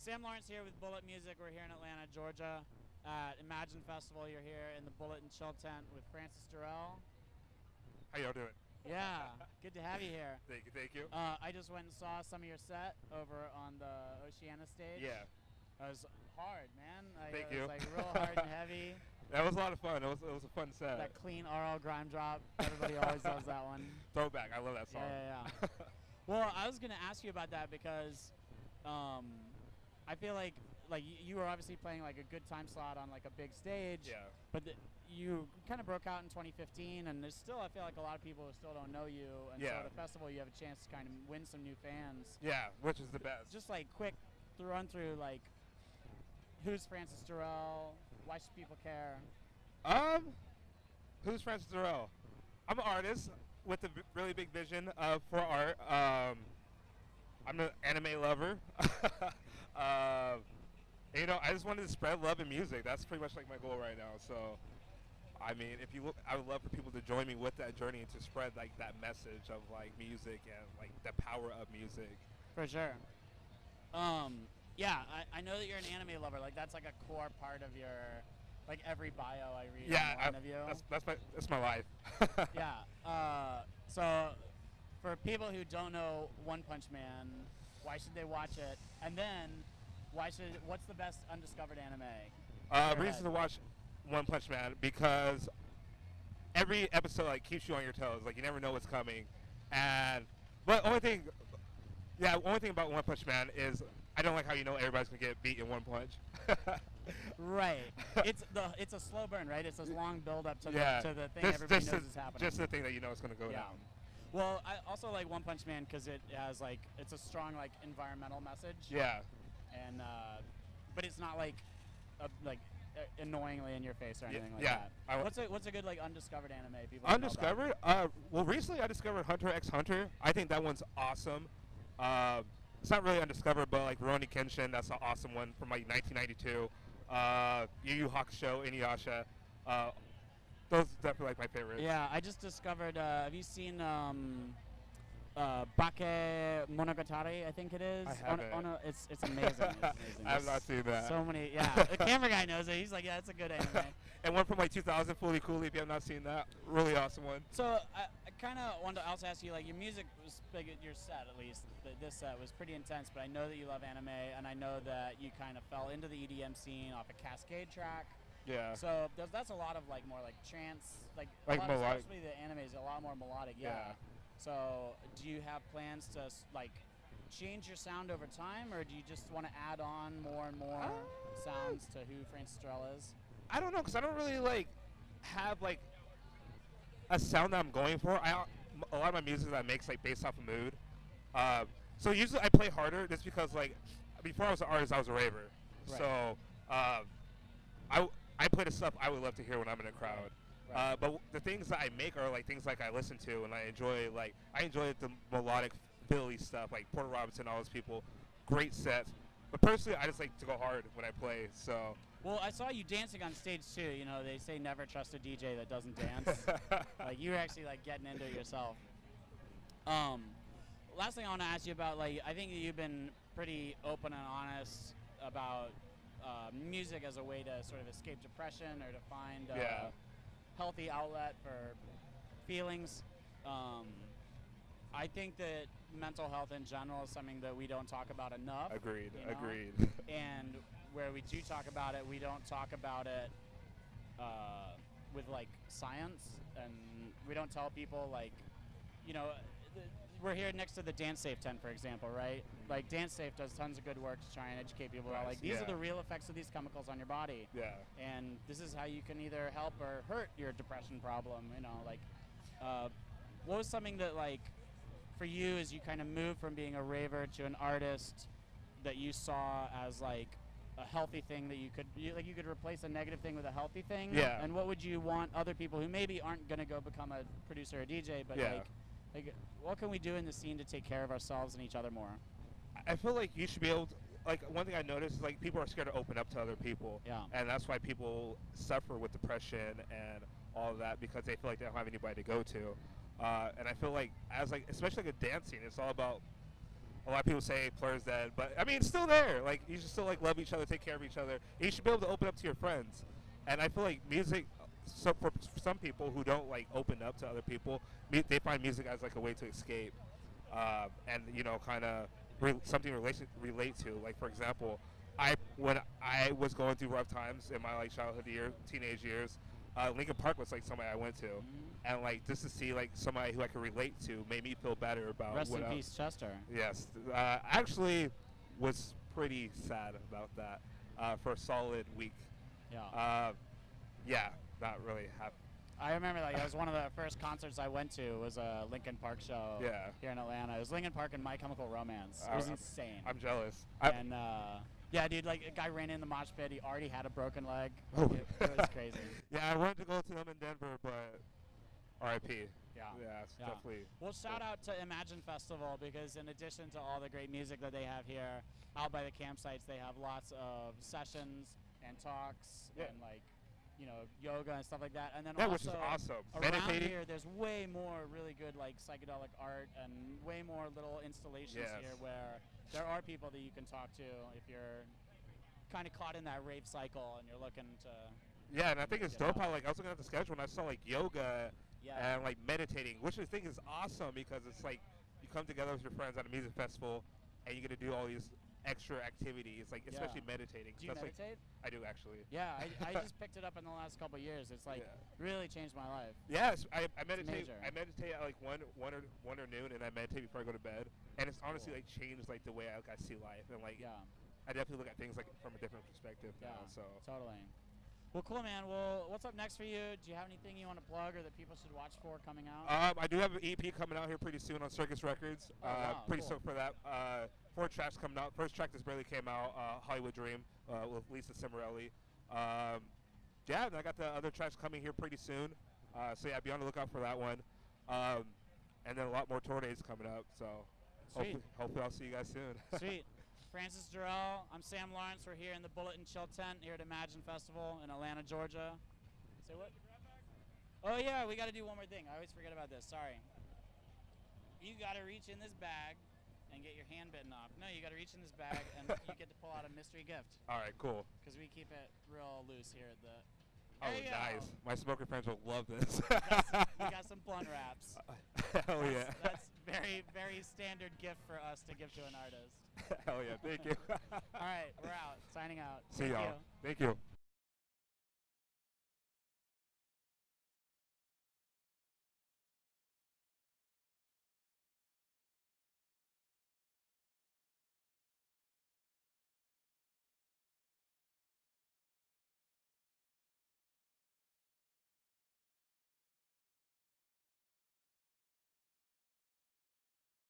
Sam Lawrence here with Bullet Music. We're here in Atlanta, Georgia at Imagine Festival. You're here in the Bullet and Chill tent with Fransis Derelle. How y'all doing? Yeah, good to have you here. Thank you, thank you. I just went and saw some of your set over on the Oceana stage. Yeah. It was hard, man. Thank it you. was like real hard and heavy. That was a lot of fun. It was a fun set. That clean RL grime drop. Everybody always loves that one. Throwback. I love that song. Yeah. Well, I was gonna ask you about that because I feel like you were obviously playing like a good time slot on like a big stage. Yeah. But you kind of broke out in 2015, and there's still, I feel like, a lot of people who still don't know you. And so Yeah. at the festival, you have a chance to kind of win some new fans. Yeah, which is the best. Just like quick run through, like, who's Fransis Derelle? Why should people care? Who's Fransis Derelle? I'm an artist with a really big vision for art. I'm an anime lover. You know, I just wanted to spread love in music. That's pretty much like my goal right now. So, I mean, if you look, I would love for people to join me with that journey and to spread like that message of like music and like the power of music. For sure. Yeah, I know that you're an anime lover. Like, that's like a core part of your, like, every bio I read on one of you. That's my life. Yeah. So, for people who don't know One Punch Man, why should they watch it? And then, what's the best undiscovered anime? Reason to watch One Punch Man because every episode like keeps you on your toes. Like you never know what's coming, but only thing about One Punch Man is I don't like how you know everybody's gonna get beat in one punch. Right. It's a slow burn, right? It's this long build up to the thing everybody knows is happening. Just the thing that you know is gonna go down. Well, I also like One Punch Man because it has like it's a strong like environmental message. Yeah. And but it's not like annoyingly in your face or anything like that. What's a good like undiscovered anime people undiscovered? Well, recently I discovered Hunter x Hunter. I think that one's awesome. It's not really undiscovered, but like Rurouni Kenshin, that's an awesome one from like 1992. Yu Yu Hakusho, Inuyasha. Those are definitely like my favorites. Yeah, I just discovered. Have you seen Bake Monogatari, I think it is? I haven't. It's amazing. It's amazing. I have not seen that. So many, yeah. The camera guy knows it. He's like, yeah, it's a good anime. And one from like 2000, Fully Cooley, if you have not seen that. Really awesome one. So I kind of wanted to also ask you, like, your music was big, your set at least, this set was pretty intense, but I know that you love anime, and I know that you kind of fell into the EDM scene off a Cascade track. Yeah. So that's a lot of like more like trance, like melodic. especially the anime is a lot more melodic. Yeah. So do you have plans to like change your sound over time, or do you just want to add on more and more sounds to who Fransis Derelle is? I don't know, because I don't really like have like a sound that I'm going for. A lot of my music that I make is like based off of mood. So usually I play harder just because like before I was an artist I was a raver. Right. So I play the stuff I would love to hear when I'm in a crowd. Right. But the things that I make are like things like I listen to and I enjoy the melodic Philly stuff like Porter Robinson, all those people, great sets. But personally, I just like to go hard when I play. So. Well, I saw you dancing on stage too. You know, they say never trust a DJ that doesn't dance. Like you're actually like getting into it yourself. Last thing I want to ask you about, like, I think you've been pretty open and honest about music as a way to sort of escape depression or to find a healthy outlet for feelings. I think that mental health in general is something that we don't talk about enough. Agreed. You know? Agreed. And where we do talk about it, we don't talk about it with like science, and we don't tell people like, you know, we're here next to the Dance Safe tent, for example, right? Like Dance Safe does tons of good work to try and educate people about like these are the real effects of these chemicals on your body. Yeah. And this is how you can either help or hurt your depression problem. You know, like what was something that like for you as you kind of moved from being a raver to an artist that you saw as like a healthy thing that you could replace a negative thing with a healthy thing? Yeah. And what would you want other people who maybe aren't going to go become a producer or DJ, but like what can we do in the scene to take care of ourselves and each other more? I feel like you should be able to, like, one thing I noticed is like people are scared to open up to other people. Yeah. And that's why people suffer with depression and all of that, because they feel like they don't have anybody to go to. And I feel like as like, especially like a dance scene, it's all about a lot of people say Plur's dead, but I mean, it's still there. Like, you should still like love each other, take care of each other. You should be able to open up to your friends. And I feel like music, so for some people who don't like open up to other people, they find music as like a way to escape, and you know, kind of something relate to. Like, for example, when I was going through rough times in my like childhood teenage years, Linkin Park was like somebody I went to, and like just to see like somebody who I could relate to made me feel better about. Rest in peace, Chester. Yes, actually, was pretty sad about that for a solid week. Yeah. Yeah, not really happy. I remember like that was one of the first concerts I went to was a Linkin Park show here in Atlanta. It was Linkin Park and My Chemical Romance. It was insane. I'm jealous. And yeah, dude, like a guy ran in the mosh pit. He already had a broken leg. Oh. It was crazy. Yeah, I wanted to go to them in Denver, but R.I.P. Yeah. Yeah, it's definitely. Well, shout out to Imagine Festival because in addition to all the great music that they have here, out by the campsites, they have lots of sessions and talks and like, you know, yoga and stuff like that. And then also, which is awesome. Around Meditating. here, there's way more really good like psychedelic art and way more little installations here where there are people that you can talk to if you're kind of caught in that rave cycle and you're looking to. Yeah, and I think it's dope how like I was looking at the schedule and I saw like yoga and like meditating, which I think is awesome because it's like you come together with your friends at a music festival and you get to do all these extra activities, like especially meditating. Do you meditate? I do actually. Yeah, I just picked it up in the last couple of years. It's like really changed my life. Yes, I meditate. Major. I meditate at like one or noon, and I meditate before I go to bed. And it's honestly like changed like the way I see life, and like I definitely look at things like from a different perspective now. So totally. Well, cool, man. Well, what's up next for you? Do you have anything you want to plug or that people should watch for coming out? I do have an EP coming out here pretty soon on Circus Records. Pretty cool. stoked for that. 4 tracks coming out. First track just barely came out, Hollywood Dream, with Lisa Cimarelli. Yeah, and I got the other tracks coming here pretty soon. So yeah, be on the lookout for that one. And then a lot more tour days coming up. So hopefully I'll see you guys soon. Sweet. Fransis Derelle, I'm Sam Lawrence. We're here in the Bullet and Chill tent here at Imagine Festival in Atlanta, Georgia. Say what? Oh yeah, we got to do one more thing. I always forget about this. Sorry. You got to reach in this bag and get your hand bitten off. No, you got to reach in this bag and you get to pull out a mystery gift. All right, cool. Because we keep it real loose here at the. Oh, nice. My smoker friends will love this. We got some blunt wraps. Hell yeah. That's very, very standard gift for us to give to an artist. Hell yeah. Thank you. All right, we're out. Signing out. See y'all. Thank you.